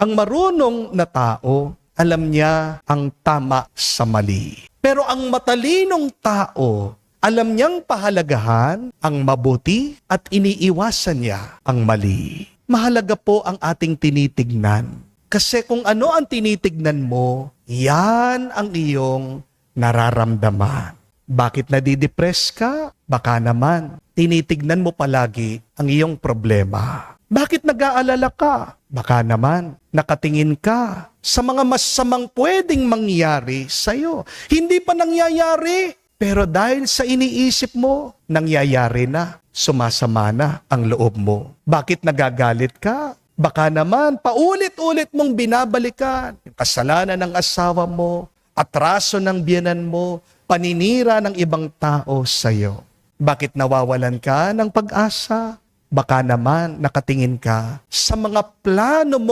Ang marunong na tao, alam niya ang tama sa mali. Pero ang matalinong tao, alam niyang pahalagahan ang mabuti at iniiwasan niya ang mali. Mahalaga po ang ating tinitignan. Kasi kung ano ang tinitignan mo, yan ang iyong nararamdaman. Bakit nadidepress ka? Baka naman, tinitignan mo palagi ang iyong problema. Bakit nag-aalala ka? Baka naman, nakatingin ka sa mga masamang pwedeng mangyari sa'yo. Hindi pa nangyayari, pero dahil sa iniisip mo, nangyayari na. Sumasama na ang loob mo. Bakit nagagalit ka? Baka naman, paulit-ulit mong binabalikan yung kasalanan ng asawa mo, atraso ng biyenan mo, paninira ng ibang tao sa'yo. Bakit nawawalan ka ng pag-asa? Baka naman nakatingin ka sa mga plano mong